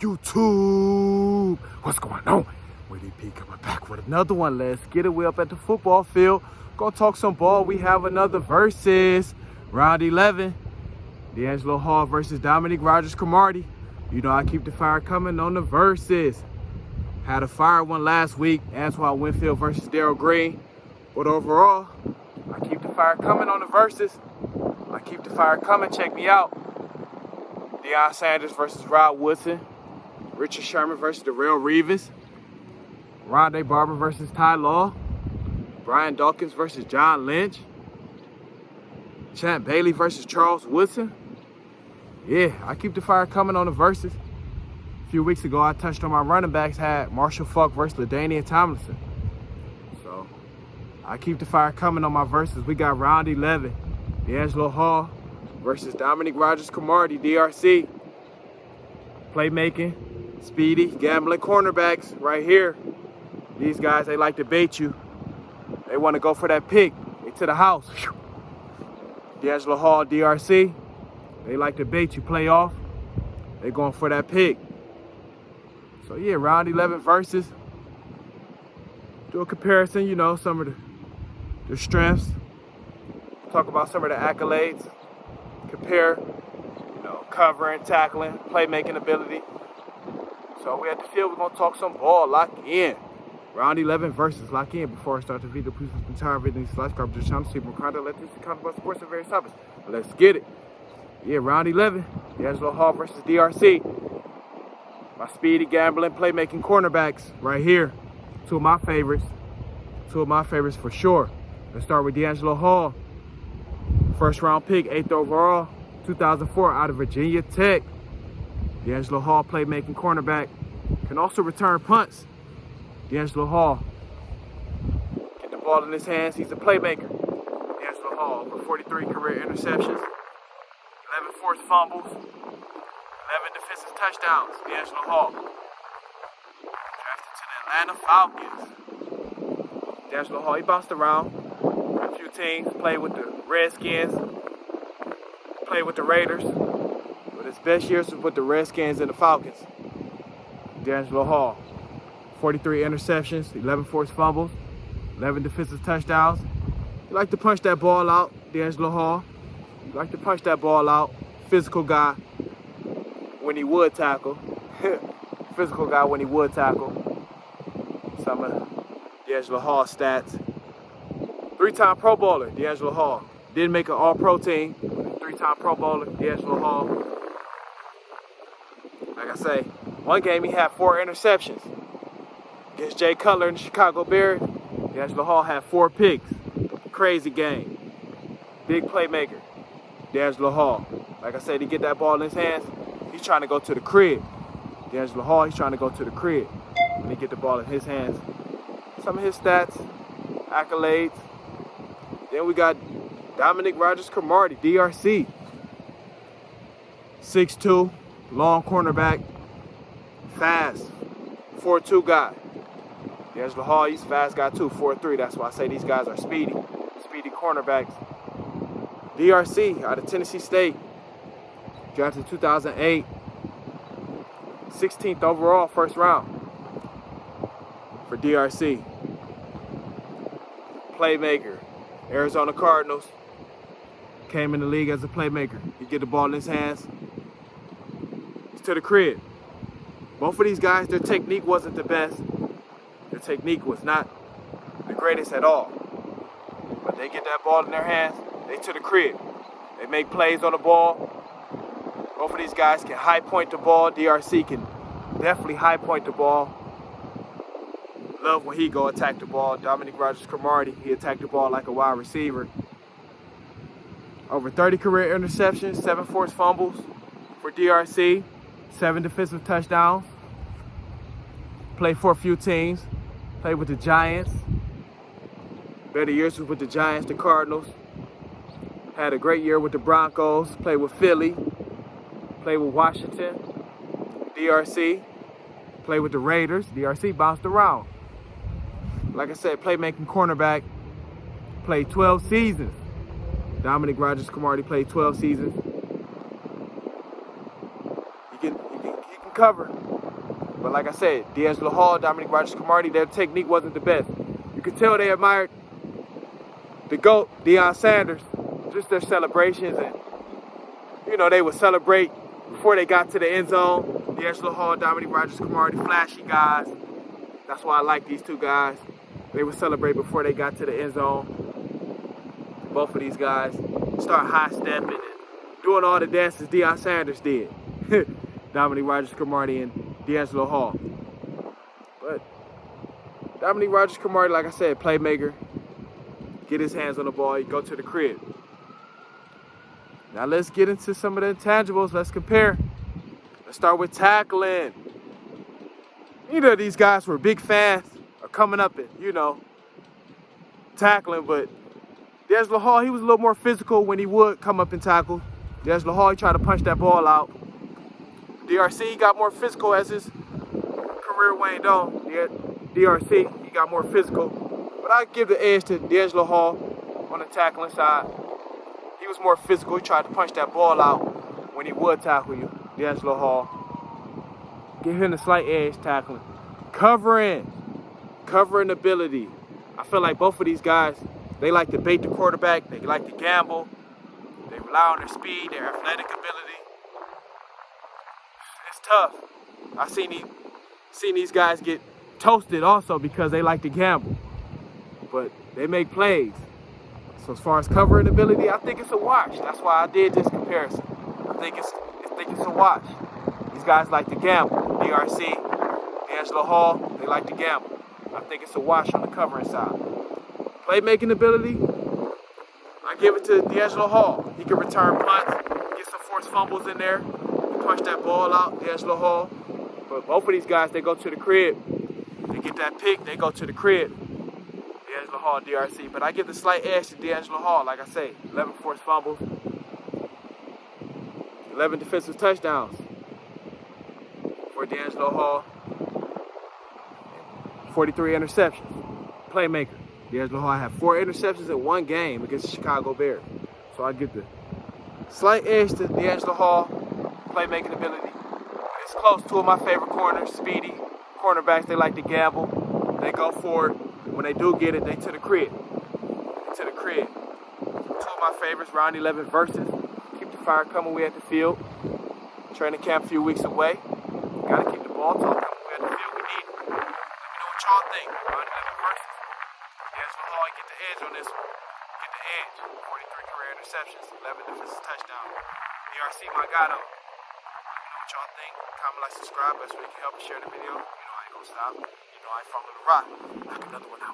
YouTube? What's going on? Woody P coming back with another one. Let's get it. We up at the football field. Gonna talk some ball. We have another versus. Round 11. DeAngelo Hall versus Dominique Rogers-Cromartie. You know I keep the fire coming on the verses. Had a fire one last week. Antoine Winfield versus Daryl Green. But overall, I keep the fire coming on the verses. I keep the fire coming. Check me out. Deion Sanders versus Rod Woodson. Richard Sherman versus Darrell Reeves. Rondé Barber versus Ty Law. Brian Dawkins versus John Lynch. Champ Bailey versus Charles Woodson. Yeah, I keep the fire coming on the verses. A few weeks ago, I touched on my running backs, had Marshall Falk versus LaDainian Tomlinson. So, I keep the fire coming on my verses. We got round 11. DeAngelo Hall versus Dominique Rogers-Cromartie, DRC. Playmaking, Speedy, gambling cornerbacks right here. These guys, they like to bait you. They want to go for that pick. They to the house. DeAngelo Hall, DRC. They like to bait you, play off. They going for that pick. So yeah, round 11 versus. Do a comparison, you know, some of the strengths. Talk about some of the accolades. Compare, you know, covering, tackling, playmaking ability. So we at the field, we're going to talk some ball, lock in. Round 11 versus, lock in. Before I start the video, please subscribe to the live group, just channel, see more content, let this content about sports and various topics. Let's get it. Yeah, round 11, DeAngelo Hall versus DRC. My speedy, gambling, playmaking cornerbacks right here. Two of my favorites for sure. Let's start with DeAngelo Hall. First round pick, 8th overall, 2004 out of Virginia Tech. DeAngelo Hall, playmaking cornerback. Can also return punts. DeAngelo Hall. Get the ball in his hands. He's a playmaker. DeAngelo Hall, over 43 career interceptions, 11 forced fumbles, 11 defensive touchdowns. DeAngelo Hall. Drafted to the Atlanta Falcons. DeAngelo Hall, he bounced around a few teams. Played with the Redskins. Played with the Raiders. But his best years was with the Redskins and the Falcons. DeAngelo Hall. 43 interceptions, 11 forced fumbles, 11 defensive touchdowns. You like to punch that ball out, DeAngelo Hall. You like to punch that ball out. Physical guy when he would tackle. Physical guy when he would tackle. Some of DeAngelo Hall stats. 3-time Pro Bowler, DeAngelo Hall. Didn't make an All-Pro team. 3-time Pro Bowler, DeAngelo Hall. Like I say, one game he had 4 interceptions. Against Jay Cutler and the Chicago Bears, DeAngelo Hall had 4 picks. Crazy game. Big playmaker, DeAngelo Hall. Like I said, he get that ball in his hands, he's trying to go to the crib. DeAngelo Hall, he's trying to go to the crib when he get the ball in his hands. Some of his stats, accolades. Then we got Dominique Rogers-Cromartie, DRC. 6'2", long cornerback, fast, 4'2" guy. DeAngelo Hall, he's a fast guy too, 4'3". That's why I say these guys are speedy cornerbacks. DRC out of Tennessee State. Drafted 2008. 16th overall, first round for DRC. Playmaker. Arizona Cardinals. Came in the league as a playmaker. He get the ball in his hands. To the crib. Both of these guys, their technique wasn't the best. Their technique was not the greatest at all. But they get that ball in their hands, they to the crib. They make plays on the ball. Both of these guys can high point the ball. DRC can definitely high point the ball. Love when he go attack the ball. Dominique Rogers-Cromartie, he attacked the ball like a wide receiver. Over 30 career interceptions, 7 forced fumbles for DRC, 7 defensive touchdowns. Played for a few teams. Played with the Giants. Better years was with the Giants, the Cardinals. Had a great year with the Broncos. Played with Philly. Played with Washington. DRC. Played with the Raiders. DRC bounced around. Like I said, playmaking cornerback. Played 12 seasons. Dominique Rogers-Cromartie played 12 seasons. He can cover. But like I said, DeAngelo Hall, Dominique Rogers-Cromartie, their technique wasn't the best. You could tell they admired the GOAT, Deion Sanders, just their celebrations. And, you know, they would celebrate before they got to the end zone. DeAngelo Hall, Dominique Rogers-Cromartie, flashy guys. That's why I like these two guys. They would celebrate before they got to the end zone. Both of these guys start high-stepping and doing all the dances Deion Sanders did. Dominique Rodgers-Cromartie and DeAngelo Hall. But Dominique Rodgers-Cromartie, like I said, playmaker. Get his hands on the ball, you go to the crib. Now let's get into some of the intangibles. Let's compare. Let's start with tackling. Neither of these guys were big fans of coming up and, you know, tackling, but DeAngelo Hall, he was a little more physical when he would come up and tackle. DeAngelo Hall, he tried to punch that ball out. DRC got more physical as his career waned on. DRC, he got more physical. But I give the edge to DeAngelo Hall on the tackling side. He was more physical. He tried to punch that ball out when he would tackle you. DeAngelo Hall. Give him a slight edge tackling. Covering ability. I feel like both of these guys, they like to bait the quarterback. They like to gamble. They rely on their speed, their athletic ability. It's tough. I've seen these guys get toasted also because they like to gamble. But they make plays. So as far as covering ability, I think it's a wash. That's why I did this comparison. I think it's a wash. These guys like to gamble. DRC, DeAngelo Hall, they like to gamble. I think it's a wash on the covering side. Playmaking ability, I give it to DeAngelo Hall. He can return punts, get some forced fumbles in there, punch that ball out, DeAngelo Hall. But both of these guys, they go to the crib. They get that pick, they go to the crib. DeAngelo Hall, DRC. But I give the slight edge to DeAngelo Hall, like I say. 11 forced fumbles, 11 defensive touchdowns for DeAngelo Hall, 43 interceptions. Playmaker. DeAngelo Hall had 4 interceptions in one game against the Chicago Bears. So I give the slight edge to DeAngelo Hall, playmaking ability. It's close. 2 of my favorite corners, Speedy. Cornerbacks, they like to gamble. They go for it. When they do get it, they to the crib. 2 of my favorites, round 11 versus. Keep the fire coming. We at the field. Training camp a few weeks away. Gotta keep the ball talking. We at the field. We need it. Let me know what y'all think. Round 11 versus. DeAngelo Hall, get the edge on this one. Get the edge. 43 career interceptions, 11 defensive touchdowns. DRC, my guy though. Let me know what y'all think. Comment, like, subscribe. Best way you can help me share the video. You know I ain't gonna stop. You know I ain't falling the rock. Knock another one out.